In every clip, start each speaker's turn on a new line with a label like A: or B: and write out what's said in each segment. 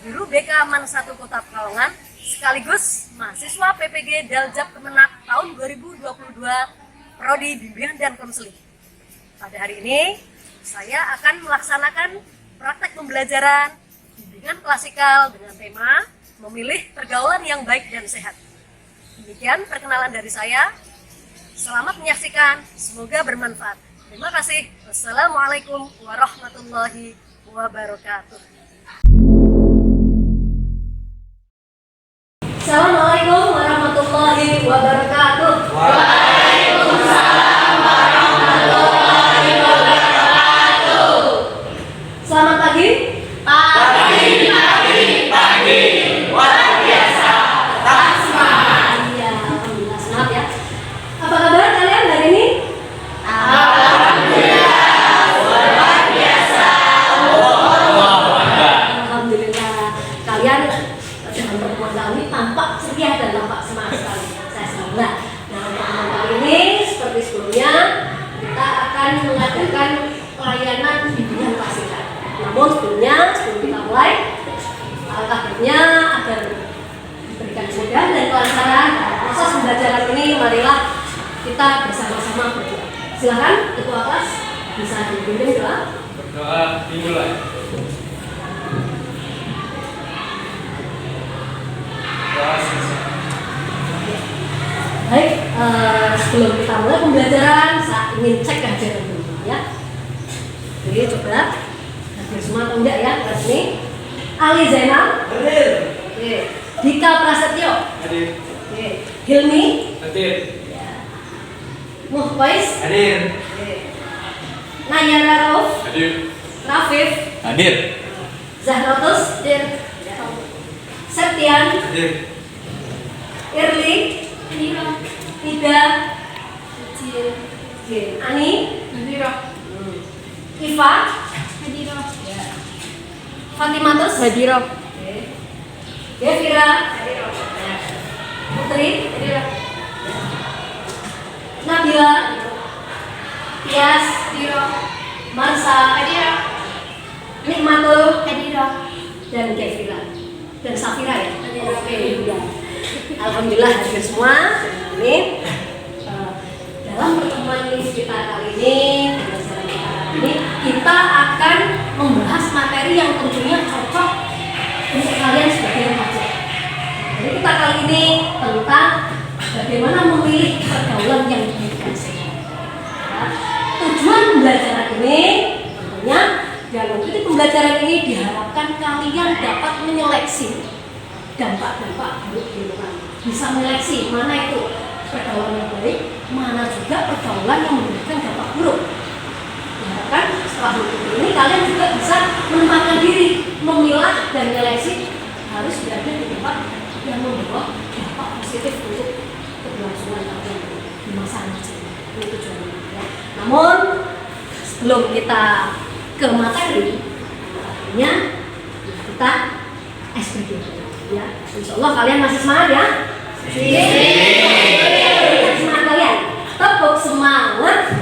A: Guru BK Man 1 Kota Pekalongan, sekaligus mahasiswa PPG Daljab Kemenak tahun 2022, Prodi Bimbingan dan Konseling. Pada hari ini, saya akan melaksanakan praktek pembelajaran bimbingan klasikal dengan tema memilih pergaulan yang baik dan sehat. Demikian perkenalan dari saya. Selamat menyaksikan, semoga bermanfaat. Terima kasih. Wassalamualaikum warahmatullahi wabarakatuh. Assalamualaikum warahmatullahi wabarakatuh.
B: Waalaikumsalam warahmatullahi wabarakatuh.
A: Selamat pagi.
B: Pagi. Luar biasa. Tak semangat.
A: Iya, alhamdulillah semangat ya. Apa kabar kalian hari ini?
B: Alhamdulillah. Luar biasa.
A: Alhamdulillah. Kalian dalam pertemuan kali ini tampak ceria dan tampak semangat sekali. Saya senang. Nah, dalam pertemuan kali ini seperti sebelumnya kita akan mengadakan pelayanan bimbingan klasikal. Namun sebelum kita mulai, alangkah baiknya agar diberikan kemudahan dan kelancaran dalam proses pembelajaran ini, marilah kita bersama-sama berdoa. Silakan ketua kelas bisa dipimpin doa.
C: Berdoa dimulai. Doa selesai.
A: Baik, sebelum kita mulai pembelajaran, saya ingin cek kajian dulu ya. Jadi coba hadir semua atau enggak ya kelas ini. Ali Zainal.
B: Hadir.
A: Oke. Dika Prasetyo.
C: Hadir.
A: Oke. Hilmi.
C: Hadir.
A: Muhwais.
C: Hadir.
A: Oke. Nayara Rauf.
C: Hadir.
A: Rafif.
C: Hadir.
A: Zahratus. Hadir. Septian.
C: Hadir.
A: Irli. Ida. Oke. Ani.
D: Hadir.
A: Iva.
D: Hadir.
A: Fatimatus.
D: Hadir.
A: Oke. Devira. Putri. Nabila. Tias. Marsa. Nikmatul. Dan Devira. Dan Safira ya. Oke. Ya. Alhamdulillah hadir semua. Ini dalam pertemuan kita kali ini, pembelajaran kita kali ini, kita akan membahas materi yang tentunya cocok untuk kalian sebagai remaja. Jadi kita kali ini tentang bagaimana memilih pergaulan yang baik dan sehat. Ya. Tujuan pembelajaran ini tentunya dalam titik pembelajaran ini diharapkan kalian dapat menyeleksi dampak-dampak buruk di lingkungan. Bisa menyeleksi mana itu pergaulan yang baik, mana juga pergaulan yang memberikan dampak buruk. Diharapkan setelah mengikuti ini kalian juga bisa menempatkan diri, memilah dan menyeleksi harus berada di tempat yang membawa dampak positif untuk keberlangsungan kalian di masa remaja. Ini tujuannya. Ya. Namun sebelum kita ke materi, artinya kita SPG ya. Insya Allah kalian masih semangat ya. Semangat kalian. Tepuk semangat.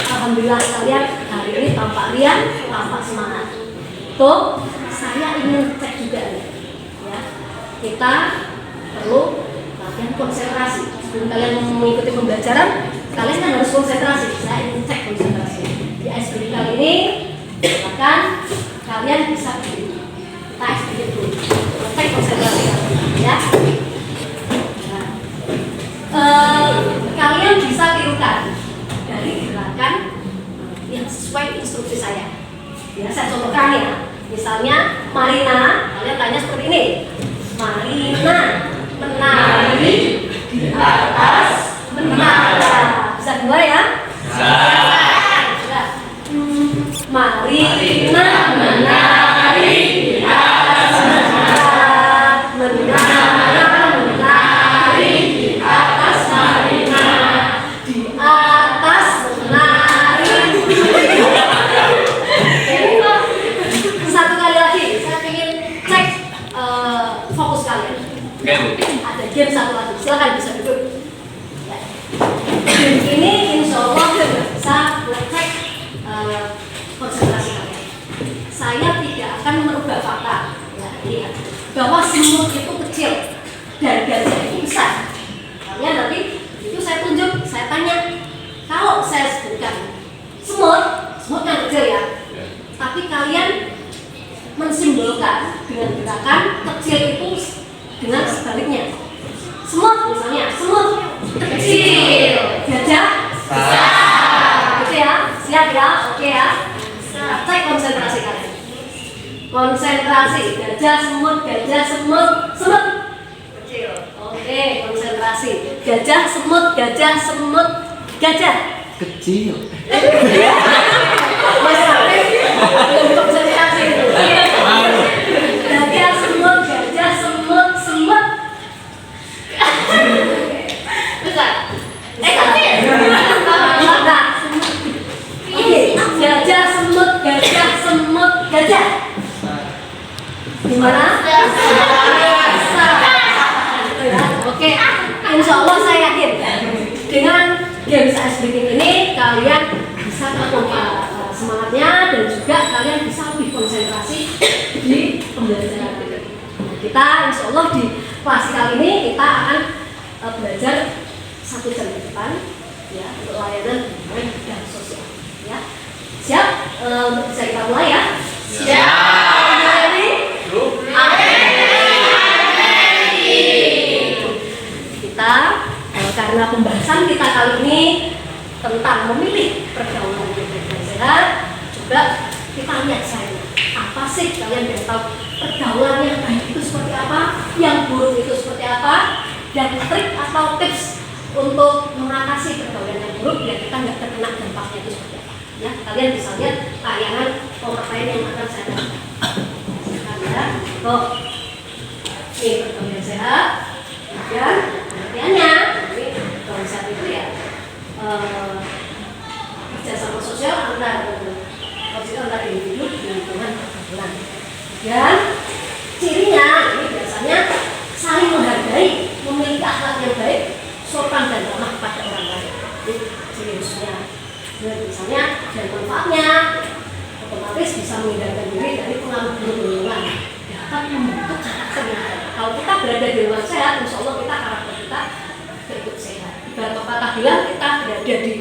A: Alhamdulillah kalian hari ini tampak riang, tampak semangat. Tuh, saya ingin cek juga nih, ya. Kita perlu latihan konsentrasi. Sebelum kalian mengikuti pembelajaran, kalian kan harus konsentrasi. Saya ingin cek konsentrasi. Di SPG kali ini, silakan kalian bisa berdiri. Kita SPG dulu. Cek konsentrasi kalian, ya. Nah, kalian bisa tirukan dari gerakan yang sesuai instruksi saya. Ya, saya contohkan ya. Misalnya Marina, kalian tanya seperti ini. Marina menari di atas menara. Bisa dua ya? Bisa. Marina menari di atas menara. Menari di atas Marina. Di atas menari. Satu kali lagi, saya ingin cek fokus kalian.
C: Oke, Bu.
A: Ada game game satu lagi. Silakan bisa duduk. Ya. Game ini insya Allah bisa ngecek konsentrasi kalian. Saya tidak akan merubah fakta. Ya, lihat bahwa semut itu kecil dan gajah itu besar. Kalian nanti itu saya tunjuk, saya tanya. Kalau saya sebutkan semut yang kecil ya, tapi kalian mensimbolkan dengan gerakan kecil itu dengan sebaliknya. Semut misalnya, semut kecil, gajah besar. Gitu ya, siap ya, oke ya. Cek konsentrasi kalian. Konsentrasi, gajah semut kecil. Oke, konsentrasi. Gajah semut, gajah
C: Kecil.
A: Mas Afif belum konsentrasi itu. Gajah semut. Besar. Kecil. Nah, ini gajah semut, gajah. Gimana? Besar. Oke, insya Allah saya yakin dengan game saya sedikit ini kalian bisa terpompa semangatnya dan juga kalian bisa lebih konsentrasi di pembelajaran kita. Insya Allah di kelas kali ini kita akan belajar 1 jam ke depan ya untuk layanan hubungan dan sosial ya. Siap untuk bisa kita mulai ya? Siap. Ready? Kita karena pembahasan kita kali ini tentang memilih pergaulan yang baik dan sehat, coba kita lihat saya apa sih kalian biar tahu pergaulan yang baik itu seperti apa, yang buruk itu seperti apa, dan trik atau tips untuk mengatasi pergaulan yang buruk biar kita nggak terkena dampaknya itu seperti apa. Ya, kalian bisa lihat tayangan PowerPoint yang akan saya berikan. Ya, kok ini pergaulan sehat, dan pengertiannya kalau sehat itu ya kerjasama sosial antar individu dengan pergaulan. Dan cirinya ini biasanya saling menghargai, memiliki akhlak yang baik, sopan dan ramah pada orang lain. Ini ciri khususnya. Misalnya dan manfaatnya otomatis bisa menghindarkan diri dari pengaruh buruk lingkungan. Dapat membentuk karakter yang baik. Kalau kita berada di luar sehat, insya Allah kita karakter kita berikut sehat. Ibarat pepatah bilang kita berada di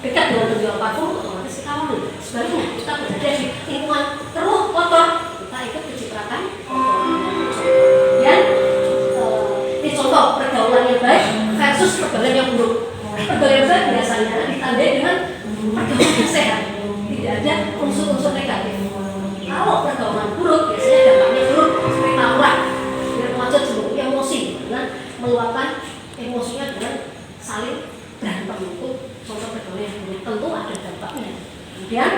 A: dekat dengan penjual parfum, otomatis kita wangi. Sebaliknya kita berada di lingkungan keruh, kotor, kita ikut kecipratan dan ini contoh pergaulan yang baik versus pergaulan yang buruk. Pergaulan yang baik biasanya ditandai dengan pergaulan yang sehat, tidak ada unsur-unsur negatif. Kalau pergaulan buruk biasanya dampaknya buruk seperti tawuran, remaja cenderung emosi dengan meluapkan emosinya dengan saling berantem. Itu contoh pergaulan yang buruk, tentu ada dampaknya. Kemudian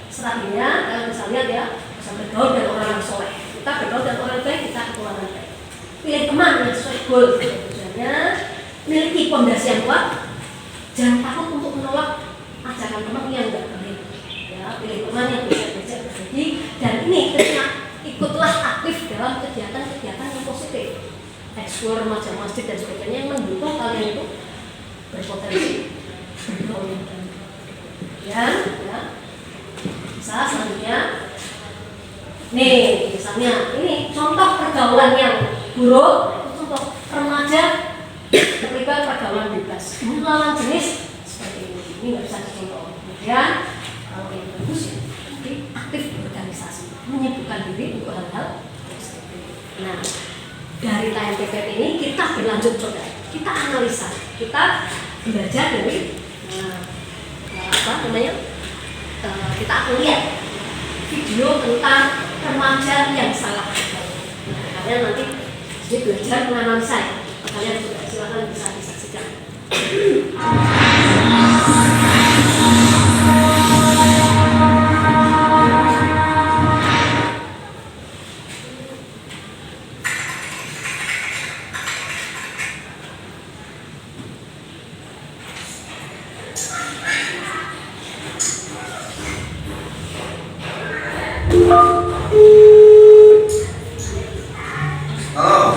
A: strateginya kalian bisa lihat ya, bisa bergaul dengan orang yang soleh. Kita bergaul dengan orang baik, kita ketularan baik. Pilih teman yang sesuai goal tujuannya, miliki fondasi yang kuat, jangan takut untuk menolak ajakan teman yang enggak baik. Ya, pilih teman yang bisa diajak berbagi, dan ini ikutlah aktif dalam kegiatan-kegiatan yang positif, eksplor remaja masjid dan sebagainya yang mendukung kalian itu berpotensi bergaul yang baik. Ya, bisa selanjutnya. Nih, misalnya ini contoh pergaulan yang buruk, itu contoh remaja terlibat pergaulan bebas. Ini lawan jenis seperti ini nggak bisa dicontoh. Kemudian kalau yang bagus ya, aktif berorganisasi, menyibukkan diri untuk hal-hal seperti ini. Nah, dari TMPP ini kita berlanjut coba, kita analisa, kita belajar dari kita akan lihat video tentang remaja yang salah bergaul. Nah, kalian nanti jadi belajar menganalisa ya. Kalian juga silakan bisa disaksikan.
B: Halo,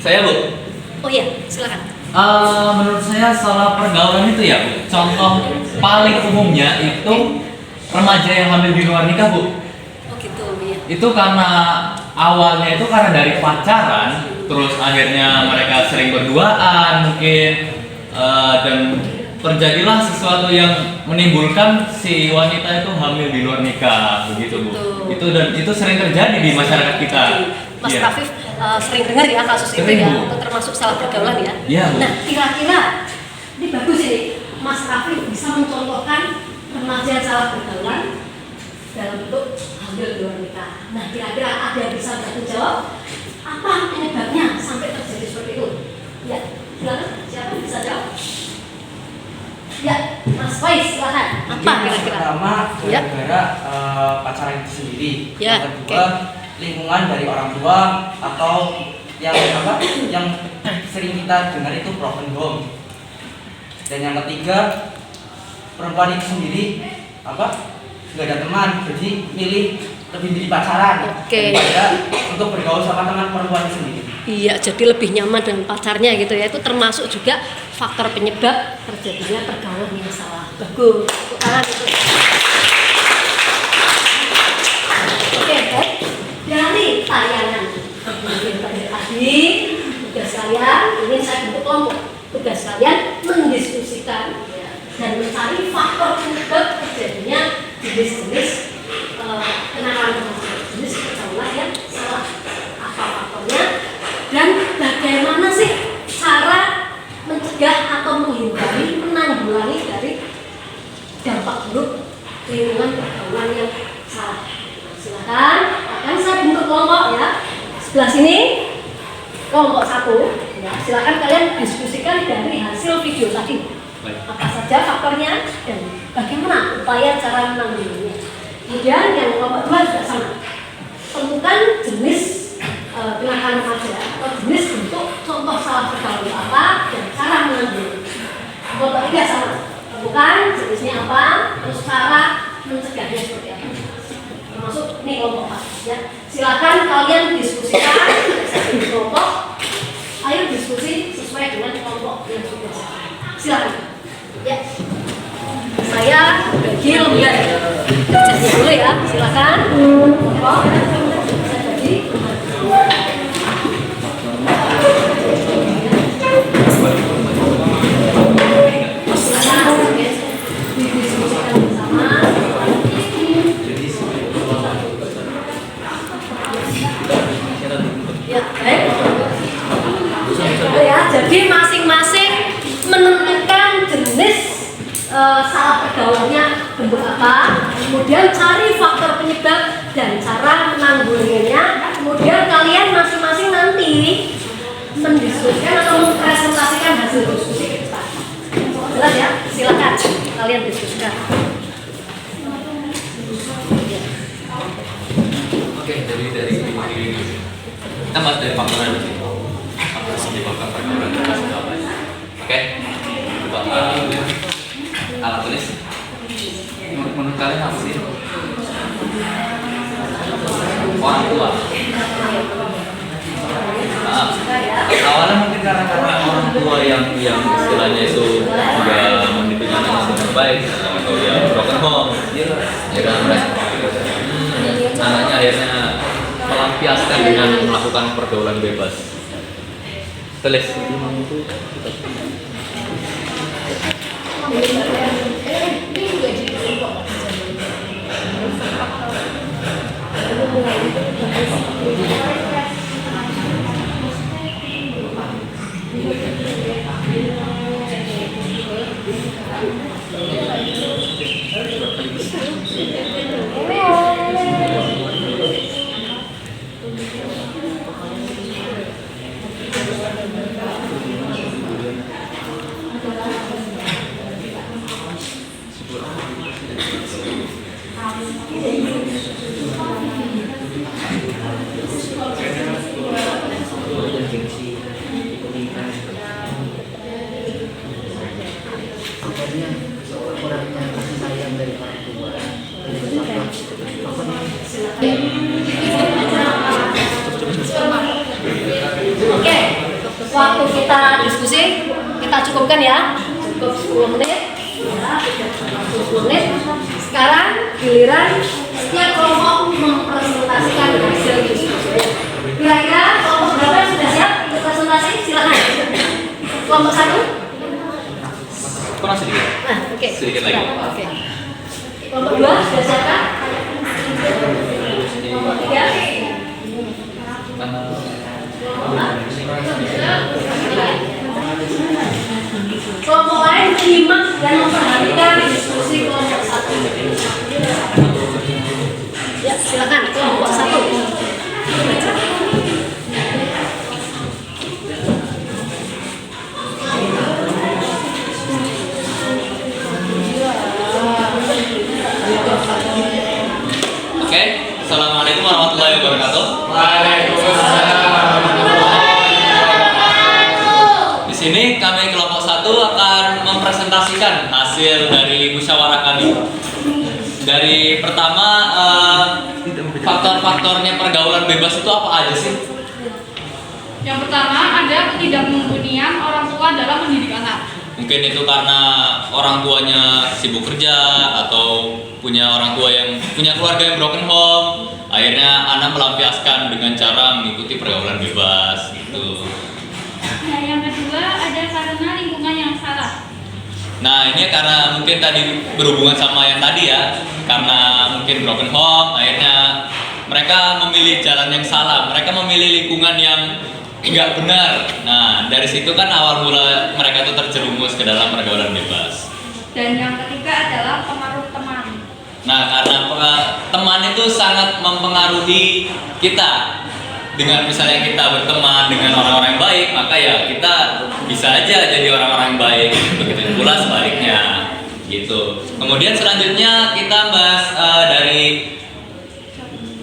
D: Saya, Bu.
A: Oh iya, silakan.
D: Menurut saya salah pergaulan itu ya, Bu. Contoh paling umumnya itu remaja yang hamil di luar nikah, Bu.
A: Oh gitu, iya.
D: Itu karena awalnya itu karena dari pacaran, terus akhirnya mereka sering berduaan mungkin, dan terjadilah sesuatu yang menimbulkan si wanita itu hamil di luar nikah, begitu, Bu. Itu sering terjadi di masyarakat kita.
A: Mas
D: Iya.
A: Rafif sering dengar ya kasus itu
D: Sering,
A: ya,
D: Bu.
A: itu termasuk salah pergaulan ya.
D: Iya, Bu.
A: Nah, kira-kira ini bagus ini, Mas Rafif bisa mencontohkan remaja yang salah pergaulan dalam bentuk hamil di luar nikah. Nah, kira-kira ada yang bisa bantu jawab apa penyebabnya sampai terjadi seperti itu? Ya, silakan. Siapa yang bisa jawab? Ya, Mas Faiz, silakan. Apa
E: Mungkin yang
A: kira-kira?
E: pertama
A: Ya.
E: gara-gara pacaran itu sendiri.
A: Ya,
E: Yang kedua lingkungan dari orang tua atau yang sering kita dengar itu broken home. Dan yang ketiga perempuan itu sendiri nggak ada teman, jadi milih lebih milih pacaran daripada untuk bergaul sama teman perempuan itu sendiri.
A: Iya, jadi lebih nyaman dengan pacarnya gitu ya. Itu termasuk juga faktor penyebab terjadinya pergaulan yang salah. Bagus. Tepuk tangan itu. Oke, baik. Dari tayangan tadi, tugas kalian ini saya bentuk kelompok. Tugas kalian mendiskusikan dan mencari faktor penyebab terjadinya jenis-jenis kenalan jenis pergaulan yang salah. Apa faktornya? Dan bagaimana sih cara mencegah atau menghindari, menanggulangi dari dampak buruk lingkungan pergaulan yang salah. Silakan, akan saya bentuk kelompok ya. Sebelah sini kelompok 1 ya. Silakan kalian diskusikan dari hasil video tadi. Apa saja faktornya dan bagaimana upaya cara menanggulanginya. Kemudian yang kelompok 2 juga sama. Temukan jenis kenakalan remaja atau jenis bentuk contoh salah pergaulan apa dan cara menanggulangi. Kelompok 3 sama. Temukan jenisnya apa, terus cara mencegahnya seperti apa. Termasuk ini kelompok 4 ya. Silakan kalian diskusikan di kelompok. Ayo diskusi sesuai dengan kelompok yang sudah saya. Silakan. Ya. Saya bagi lembar kerjanya dulu ya. Silakan. Kelompok. Saya bagi didiskusikan bersama. Ya, baik. Ya, jadi masing-masing menemukan jenis salah pergaulannya bentuk apa, kemudian cari faktor penyebab dan cara menanggulanginya. Kemudian kalian masing-masing nanti mendiskusikan atau mempresentasikan hasil diskusi ke depan. Jelas ya? Silakan kalian diskusikan.
D: Oke, jadi dari kita bahas dari faktornya dulu. Apa sih menyebabkan pergaulan yang salah? Oke, coba alat tulis. Menurut kalian apa sih? Orang tua. Awalnya mungkin karena orang tua yang istilahnya itu juga mendidik anaknya dengan baik atau yang broken home, ya kan mereka anaknya akhirnya melampiaskan dengan melakukan pergaulan bebas. Tulis itu
F: kurangnya kasih sayang dari orang tua.
A: Oke, cukupkan ya, cukup 10 menit ya, 10 menit. Sekarang giliran setiap kelompok mempresentasikan hasil diskusi. Kira-kira kelompok berapa yang sudah siap untuk presentasi? Silakan. Kelompok 1.
D: Kurang sedikit.
A: Nah, oke.
D: Sedikit lagi.
A: Oke. Kelompok 2 sudah siap kan? Kelompok 3. Kelompok lain menyimak dan memperhatikan diskusi kelompok 1. Ya, silakan kelompok 1.
D: Oke, assalamualaikum warahmatullahi wabarakatuh. Di sini kami kelompok 1 akan mempresentasikan hasil dari musyawarah kami. Dari pertama, faktor-faktornya pergaulan bebas itu apa aja sih?
B: Yang pertama ada ketidakmumpunian orang tua dalam mendidik anak.
D: Mungkin itu karena orang tuanya sibuk kerja atau punya orang tua yang punya keluarga yang broken home. Akhirnya anak melampiaskan dengan cara mengikuti pergaulan bebas gitu.
B: Nah, yang kedua ada karena lingkungan yang salah.
D: Nah ini karena mungkin tadi berhubungan sama yang tadi ya. Karena mungkin broken home, akhirnya mereka memilih jalan yang salah. Mereka memilih lingkungan yang nggak benar. Nah dari situ kan awal mula mereka itu terjerumus ke dalam pergaulan bebas.
B: Dan yang ketiga adalah pengaruh teman.
D: Nah karena teman itu sangat mempengaruhi kita. Dengan misalnya kita berteman dengan orang-orang yang baik, maka ya kita bisa aja jadi orang-orang yang baik. Begitu pula sebaliknya gitu. Kemudian selanjutnya kita bahas dari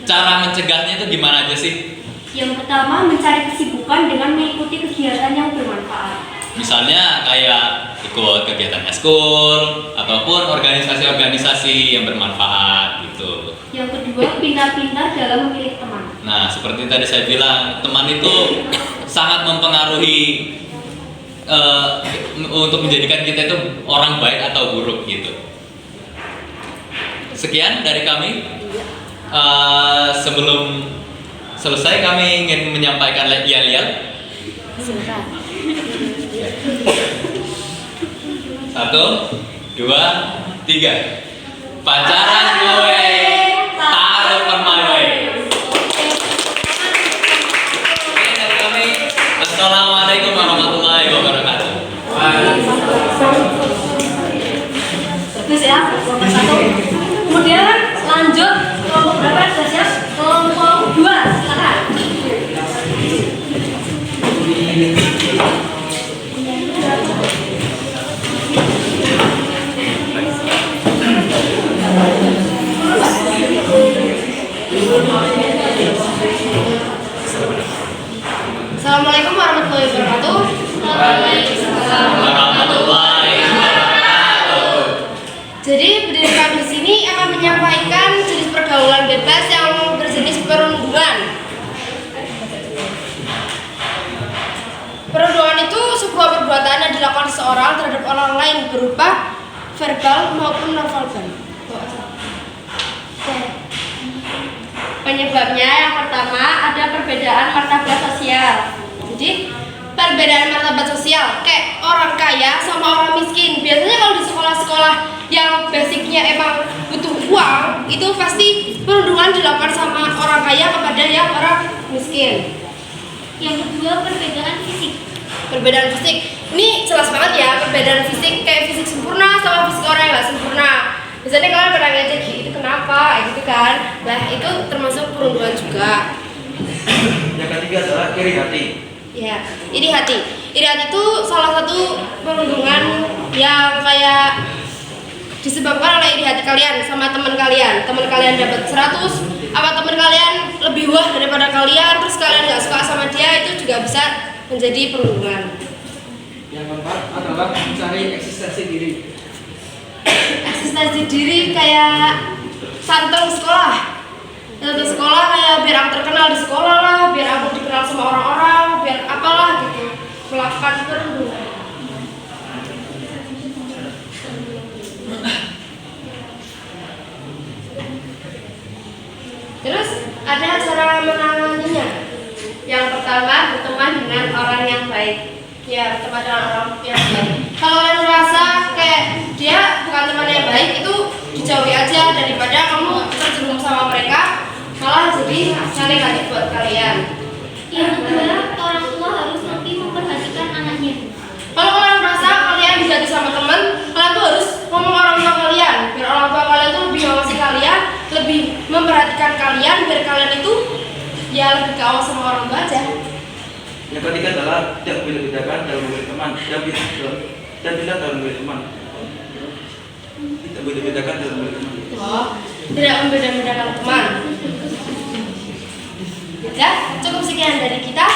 D: cara mencegahnya itu gimana aja sih?
B: Yang pertama mencari kesibukan dengan mengikuti kegiatan yang bermanfaat.
D: Misalnya kayak ikut kegiatan eskul ataupun organisasi-organisasi yang bermanfaat gitu.
B: Yang kedua pintar-pintar dalam memilih teman.
D: Nah seperti tadi saya bilang, teman itu sangat mempengaruhi untuk menjadikan kita itu orang baik atau buruk gitu. Sekian dari kami. Sebelum selesai kami ingin menyampaikan yel-yel.
A: Silakan.
D: 1, 2, 3. Pacaran gue taruh permai. Oke dari kami. Assalamualaikum warahmatullahi wabarakatuh.
A: Bagus ya, kelompok 1. Kemudian lanjut kelompok berapa sudah siap? Kelompok 2, silakan.
B: Assalamualaikum warahmatullahi wabarakatuh.
D: Warahmatullahi wabarakatuh.
B: Jadi berdiri kami di sini akan menyampaikan jenis pergaulan bebas yang berjenis perundungan. Perundungan itu sebuah perbuatan yang dilakukan seseorang terhadap orang lain berupa verbal maupun non-verbal. Penyebabnya yang pertama ada perbedaan martabat sosial. Jadi perbedaan martabat sosial kayak orang kaya sama orang miskin. Biasanya kalau di sekolah-sekolah yang basicnya emang butuh uang, itu pasti perundungan dilakukan sama orang kaya kepada yang orang miskin. Yang kedua perbedaan fisik. Perbedaan fisik ini jelas banget ya, perbedaan fisik kayak fisik sempurna sama fisik orang yang nggak sempurna. Misalnya kalian pernah ngecek itu kenapa, gitu kan? Nah itu termasuk perundungan juga.
E: Yang ketiga adalah iri hati.
B: Ya, iri hati. Iri hati itu salah satu perundungan yang kayak disebabkan oleh iri hati kalian sama teman kalian. Teman kalian dapat 100, apa teman kalian lebih wah daripada kalian, terus kalian nggak suka sama dia, itu juga bisa menjadi perundungan.
C: Yang keempat adalah mencari eksistensi diri.
B: Eksistensi diri kayak santeng sekolah. Santeng sekolah kayak biar aku terkenal di sekolah lah, biar aku dikenal sama orang-orang, biar apalah gitu. Melakukan perundungan. ada cara menanganinya. Yang pertama, berteman dengan orang yang baik. Ya, berteman dengan orang yang baik. Kalau kalian merasa kayak dia bukan teman yang baik, itu dijauhi aja daripada kamu terjerumus sama mereka, malah jadi hal negatif buat kalian.
G: Yang kedua, orang tua harus lebih memperhatikan anaknya.
B: Kalau kalian merasa kalian dijadi sama teman, kalian tuh harus ngomong orang tua kalian, biar orang tua kalian tuh lebih mengawasi kalian, lebih memperhatikan kalian, biar kalian itu ya lebih kawas sama orang tua aja.
E: Yang ketiga adalah tidak beda-bedakan dalam memilih teman dan tidak dalam memilih teman. Tidak beda-bedakan dalam memilih teman.
B: Oh, tidak membeda-bedakan teman. Ya, cukup sekian dari kita.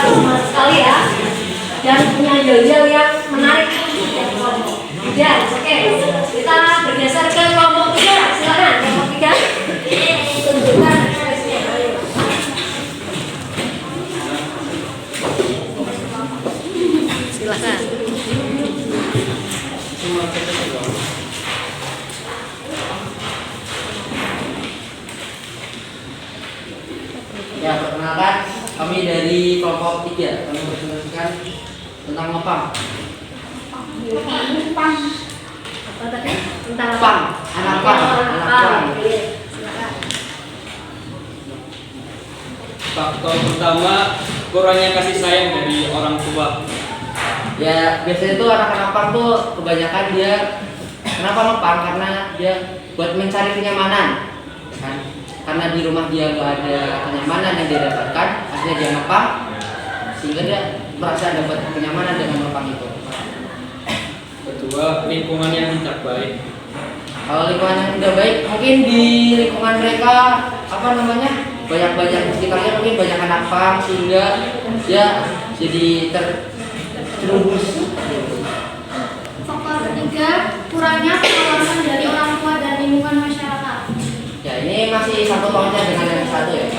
A: Semangat sekali ya, dan punya ide-ide yang menarik. Ya, oke, kita bergeser ke kelompok 3. Silakan kelompok 3. Tunjukkan ekspresinya. Ayo. Silakan.
F: Ya, perkenalkan kami dari kelompok 3. Kami presentasikan tentang ngepang.
A: Apa tadi? Tentang apa?
F: Pang, anak pang, anak pang.
A: Oke, silakan.
C: Faktor pertama, kurangnya kasih sayang dari orang tua.
F: Ya, biasanya tuh anak-anak pang tuh kebanyakan dia kenapa ngepang? Karena dia buat mencari kenyamanan, ya kan? Karena di rumah dia nggak ada kenyamanan yang dia dapatkan, akhirnya dia ngepang sehingga dia merasa dapat kenyamanan dengan ngepang itu.
C: Kedua, lingkungan yang tidak baik.
F: Kalau lingkungan yang tidak baik, mungkin di lingkungan mereka apa namanya banyak-banyak di sekitarnya mungkin banyak anak pang sehingga dia jadi terjerumus.
G: Faktor ketiga, kurangnya pengawasan dari orang tua dan lingkungan masyarakat.
F: Ya ini masih satu pautnya dengan yang satu ya.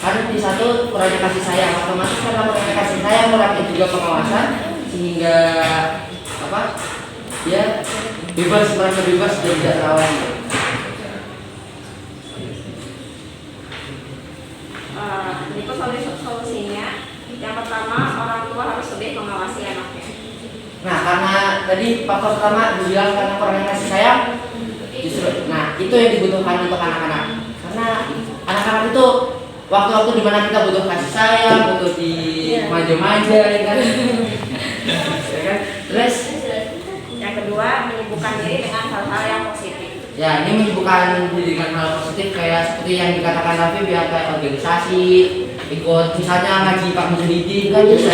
F: Kan di satu kurangnya kasih sayang, otomatis karena kurangnya kasih sayang kurangnya juga pengawasan sehingga apa? Dia bebas, merasa bebas dan tidak terawasi.
H: Ini solusinya. Yang pertama, orang tua harus lebih mengawasi anaknya.
F: Nah karena tadi faktor pertama dibilang karena kurangnya kasih sayang, justru, nah itu yang dibutuhkan untuk anak-anak. Karena anak-anak itu waktu-waktu dimana kita butuh kasih sayang, butuh di manja-manja, ya kan? Ya kan? Terus
H: Yang kedua, menyibukkan diri dengan hal-hal yang positif.
F: ya ini menyibukkan diri dengan hal positif kayak seperti yang dikatakan Raffi, biar kayak organisasi, ikut misalnya ngaji Pak Mujahidin kan bisa.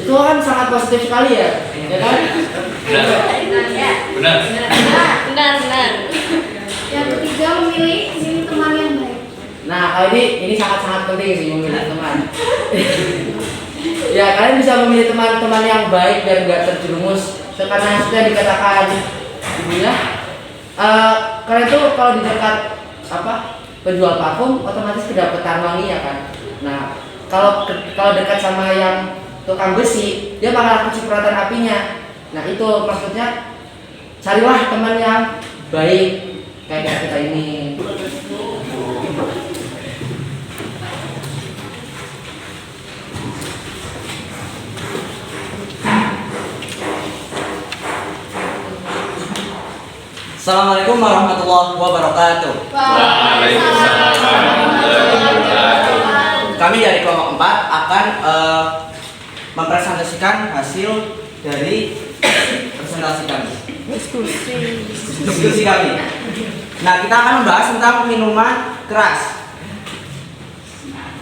F: Itu kan sangat positif sekali ya, ya kan?
D: Benar.
B: Benar.
G: Yang ketiga, memilih teman yang baik.
F: Nah kalau ini sangat-sangat penting sih memilih teman. Ya kalian bisa memilih teman-teman yang baik biar nggak terjerumus. Karena sudah dikatakan ibunya, kalian tuh kalau di dekat apa penjual parfum otomatis kedapatan wangi ya kan. Nah kalau dekat sama yang tukang besi dia bakal kecipratan apinya. Nah itu maksudnya carilah teman yang baik kayak kita ini.
E: Assalamualaikum warahmatullahi wabarakatuh.
D: Waalaikumsalam warahmatullahi wabarakatuh.
E: Kami dari kelompok 4 akan mempresentasikan hasil dari presentasi kami. Diskusi kami. Nah, kita akan membahas tentang minuman keras.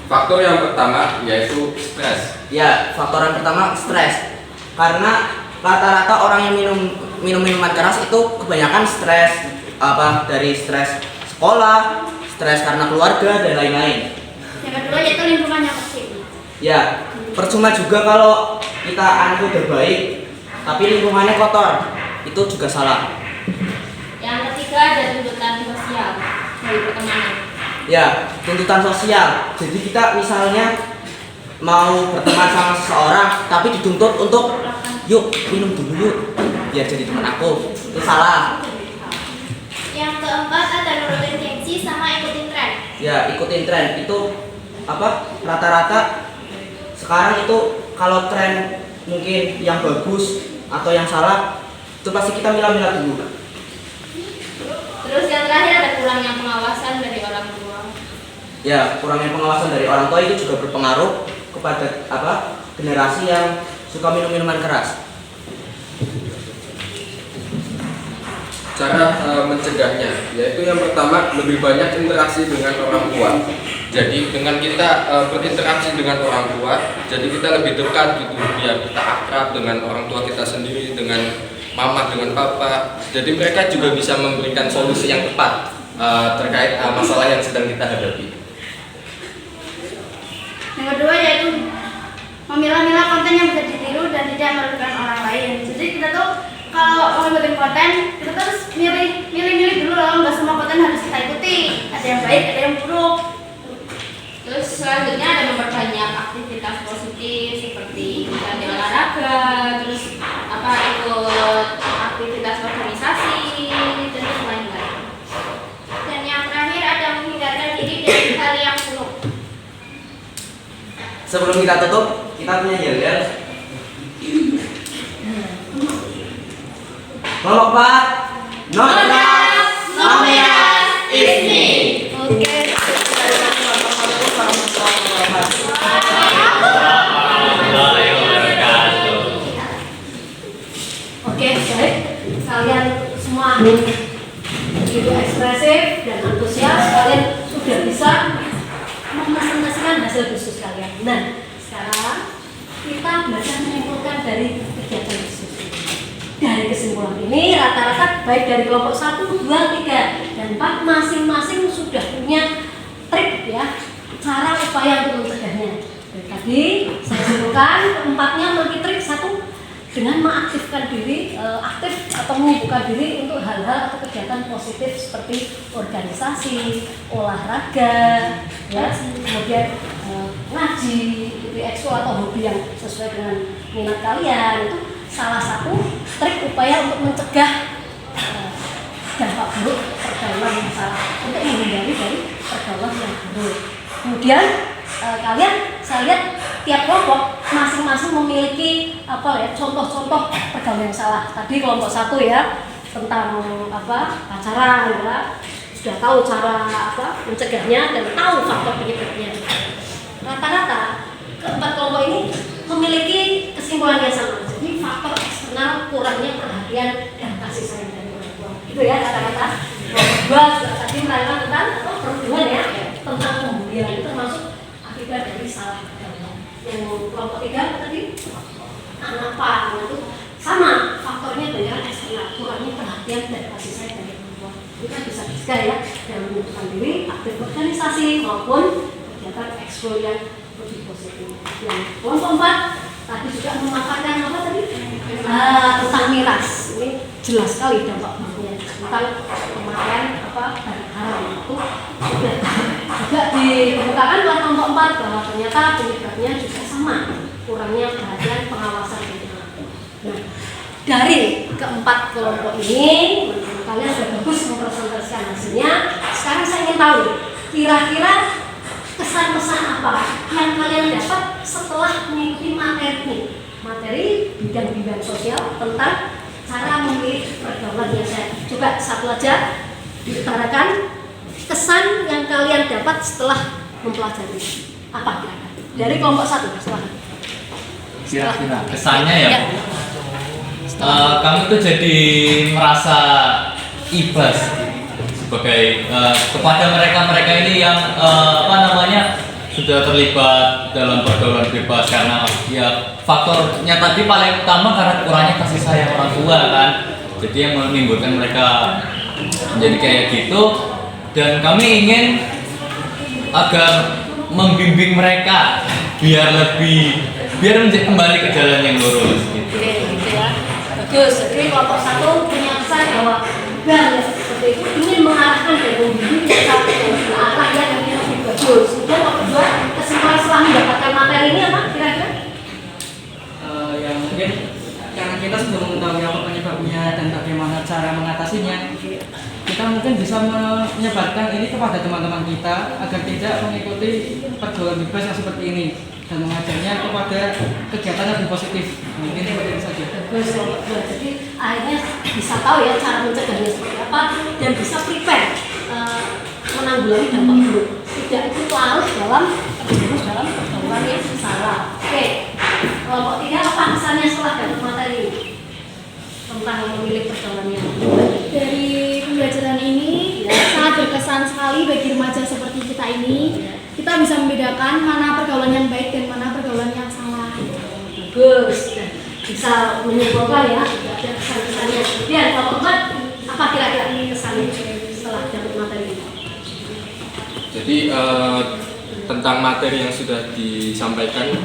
D: Faktor yang pertama yaitu stres.
E: Ya, faktor yang pertama stres. Karena rata-rata orang yang minum minuman keras itu kebanyakan stres, dari stres sekolah, stres karena keluarga dan lain-lain.
G: Yang kedua, yaitu lingkungan yang toksik.
E: Ya, percuma juga kalau kita anak udah baik tapi lingkungannya kotor, itu juga salah.
B: Yang ketiga ada tuntutan sosial dari pertemanan.
E: Ya, tuntutan sosial. Jadi kita misalnya mau berteman sama seseorang tapi dituntut untuk yuk minum dulu yuk biar jadi teman aku, itu salah.
G: Yang keempat ada nurutin gengsi sama ikutin tren.
E: Ya, ikutin tren itu apa? Rata-rata sekarang itu kalau tren mungkin yang bagus atau yang salah itu pasti kita milah-milah dulu.
B: Terus yang terakhir ada kurangnya pengawasan dari orang tua.
E: Ya, kurangnya pengawasan dari orang tua itu juga berpengaruh kepada apa? Generasi yang suka minum-minuman keras.
C: Cara mencegahnya, yaitu yang pertama lebih banyak interaksi dengan orang tua. Jadi dengan kita berinteraksi dengan orang tua, jadi kita lebih dekat gitu, biar kita akrab dengan orang tua kita sendiri, dengan mama, dengan papa. Jadi mereka juga bisa memberikan solusi yang tepat terkait masalah yang sedang kita hadapi.
G: Yang kedua yaitu memilah-milah konten yang bisa ditiru dan tidak merugikan orang lain. Jadi kita tuh kalau mau bikin konten, kita tuh harus milih dulu loh, nggak semua konten harus kita ikuti. Ada yang baik, ada yang buruk.
B: Terus selanjutnya ada memperbanyak aktivitas positif seperti misalnya olahraga, terus ikut aktivitas organisasi dan lain-lain.
G: Dan yang terakhir ada menghindarkan diri dari hal yang buruk.
E: Sebelum kita tutup, kita punya yel-yel. Kelompok 4, no keras, no miras, is me.
A: Oke. Oke, baik. Kalian semua begitu ekspresif dan antusias, kalian sudah bisa mempresentasikan hasil diskusi kalian. Nah, sekarang kita belajar menyimpulkan dari kegiatan diskusi. Dari kesimpulan ini rata-rata baik dari kelompok 1, 2, 3, dan 4 masing-masing sudah punya trik ya, cara upaya untuk mencegahnya. Dari tadi saya simpulkan keempatnya memiliki trik. 1, dengan mengaktifkan diri, aktif atau menyibukkan diri untuk hal-hal atau kegiatan positif seperti organisasi, olahraga, ya, kemudian ngaji, ekso atau hobi yang sesuai dengan minat kalian. Itu salah satu trik upaya untuk mencegah dampak buruk pergaulan yang salah, untuk menghindari dari pergaulan yang buruk. Kemudian kalian, saya lihat tiap kelompok masing-masing memiliki contoh-contoh pergaulan yang salah. Tadi kelompok 1 ya tentang pacaran ya, sudah tahu cara mencegahnya dan tahu faktor penyebabnya. Rata-rata keempat kelompok ini memiliki kesimpulan yang sama. Jadi faktor eksternal, kurangnya perhatian dan kasih sayang dari orang tua. Itu ya kata-kata. Kelompok 2 juga tadi menerangkan tentang perhubungan ya, tentang pembulian itu termasuk akibat dari salah pergaulan. Yang kelompok 3 tadi anak pang itu sama, faktornya banyak eksternal, kurangnya perhatian dan kasih sayang dari orang tua. Kita bisa dicegah ya dalam menentukan diri, aktif organisasi maupun kegiatan ekskul yang lebih positif. Yang kelompok 4 tadi juga memaparkan tentang miras. Ini jelas sekali dampak buruknya tentang pemakaian barang haram. Itu juga dikemukakan oleh kelompok 4 bahwa ternyata penyebabnya juga sama, kurangnya perhatian pengawasan dari orang tua. Nah, dari keempat kelompok ini, kalian sudah bagus mempresentasikan hasilnya. Sekarang saya ingin tahu, kira-kira kesan-pesan apa yang kalian dapat setelah mengikuti materi bidang-bidang sosial tentang cara memilih pergaulan yang sehat. Coba satu aja diutarakan kesan yang kalian dapat setelah mempelajari. Apa kira-kira? Dari kelompok 1, silahkan.
D: Kira-kira kesannya ya, kami tuh jadi merasa ibas sebagai kepada mereka ini yang sudah terlibat dalam pergaulan bebas, karena ya faktornya tadi paling utama karena kurangnya kasih sayang orang tua kan, jadi yang menimbulkan mereka menjadi kayak gitu. Dan kami ingin agar membimbing mereka biar kembali ke jalan yang lurus gitu.
A: Oke, gitu ya. Bagus. Jadi kelompok 1 punya pesan bahwa dan seperti itu ingin mengarahkan dan membimbing kita ke arah yang lebih bagus. Kemudian kelompok 2 kesimpulan setelah mendapatkan materi ini apa kira-kira?
E: Ya mungkin karena kita sudah mengetahui apa penyebabnya dan bagaimana cara mengatasinya, kita mungkin bisa menyebarkan ini kepada teman-teman kita agar tidak mengikuti pergaulan bebas yang seperti ini dan mengajarnya kepada kegiatan yang lebih positif. Mungkin seperti itu saja.
A: Bagus, kelompok 2. Jadi akhirnya bisa tahu ya cara mencegahnya seperti apa dan bisa prepare menanggulangi dampak buruk. Tidak ikut larut dalam pergaulan yang salah. Oke, kelompok 3 apa kesannya setelah dapat materi ini tentang memilih pergaulan yang baik?
G: Dari pembelajaran ini sangat berkesan sekali bagi remaja seperti kita ini. Kita bisa membedakan mana pergaulan yang baik dan mana pergaulan yang salah.
A: Bagus, dan bisa menyimpulkan ya ada kesan-kesannya. Kemudian kalau apa kira-kira ini kesannya setelah dapat materi ini?
C: Jadi tentang materi yang sudah disampaikan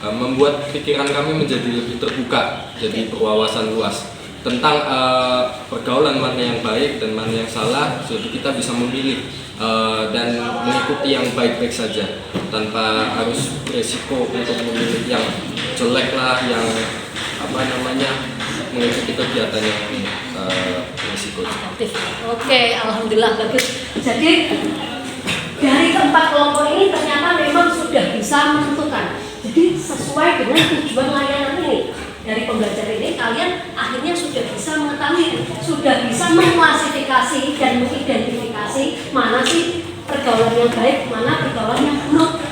C: membuat pikiran kami menjadi lebih terbuka, jadi berwawasan luas tentang pergaulan mana yang baik dan mana yang salah, jadi kita bisa memilih dan mengikuti yang baik-baik saja tanpa harus beresiko untuk memilih yang jelek lah, yang mengikuti kegiatan yang beresiko.
A: Oke, alhamdulillah bagus. Jadi dari keempat kelompok ini ternyata memang sudah bisa menentukan. Jadi sesuai dengan tujuan layanan ini. Dari pembelajaran ini kalian akhirnya sudah bisa mengetahui, sudah bisa mengklasifikasi dan mengidentifikasi mana sih pergaulan yang baik, mana pergaulan yang buruk.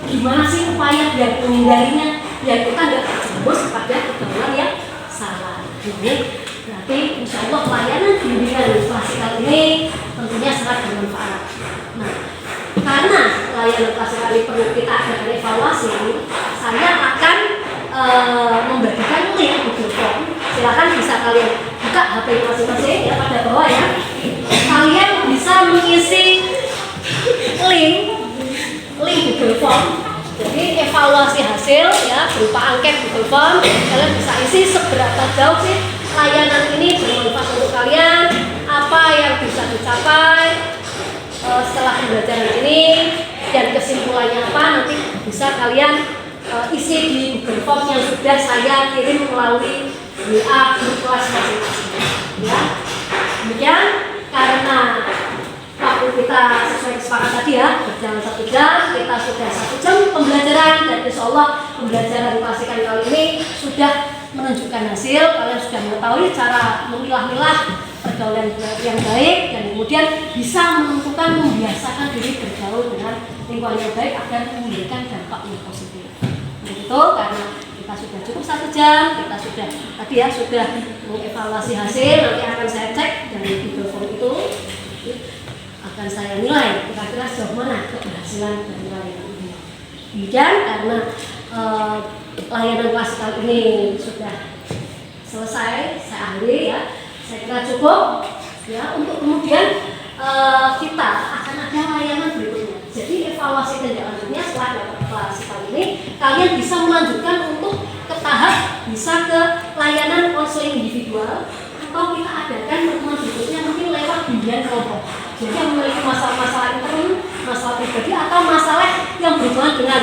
A: Gimana sih upaya biar menghindarinya, biar kita tidak terjerumus kepada pergaulan yang salah. Ini berarti insya Allah pelayanan bimbingan klasikal ini tentunya sangat bermanfaat. Nah, karena layanan klasikal ini perlu kita adakan evaluasi, saya akan membagikan link Google Form. Silakan bisa kalian buka HP masing-masing ya pada bawah ya. Kalian bisa mengisi link Google Form. Jadi evaluasi hasil ya berupa angket Google Form. Kalian bisa isi seberapa jauh sih layanan ini bermanfaat untuk kalian, apa yang bisa dicapai setelah pembelajaran ini dan kesimpulannya apa, nanti bisa kalian isi di Google Form yang sudah saya kirim melalui WA grup kelas masing-masing. Ya, kemudian karena waktu kita sesuai kesepakatan tadi ya berjalan 1 jam, kita sudah 1 jam pembelajaran dan insya Allah pembelajaran klasikan kali ini sudah menunjukkan hasil. Kalian sudah mengetahui cara memilah-milah pergaulan yang baik dan kemudian bisa menentukan membiasakan diri bergaul dengan lingkungan yang baik agar memberikan dampak yang positif. Begitu, karena kita sudah cukup 1 jam, kita sudah tadi ya sudah mengevaluasi hasil, nanti akan saya cek dari Google Form itu akan saya nilai kira-kira sejauh mana keberhasilan dari layanan ini. Kemudian karena layanan klasikal ini sudah selesai, saya akhiri ya. Saya kira cukup ya untuk kemudian kita akan ada layanan berikutnya. Jadi evaluasi tindak lanjutnya setelah dapat klasikal ini, kalian bisa melanjutkan untuk ke tahap bisa ke layanan konseling individual atau kita adakan pertemuan berikutnya mungkin lewat bimbingan kelompok. Jadi yang memiliki masalah-masalah intern, masalah pribadi atau masalah yang berhubungan dengan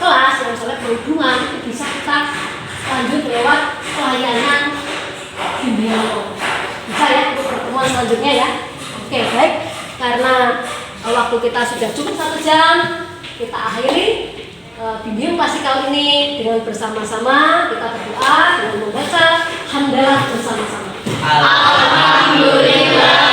A: kelas, yang misalnya perhubungan itu bisa kita lanjut lewat layanan bimbingan kelompok. Bisa ya untuk pertemuan selanjutnya ya. Oke, baik. Karena waktu kita sudah cukup 1 jam, kita akhiri bimbingan klasikal ini dengan bersama-sama kita berdoa dengan membaca hamdalah bersama-sama.
D: Alhamdulillah.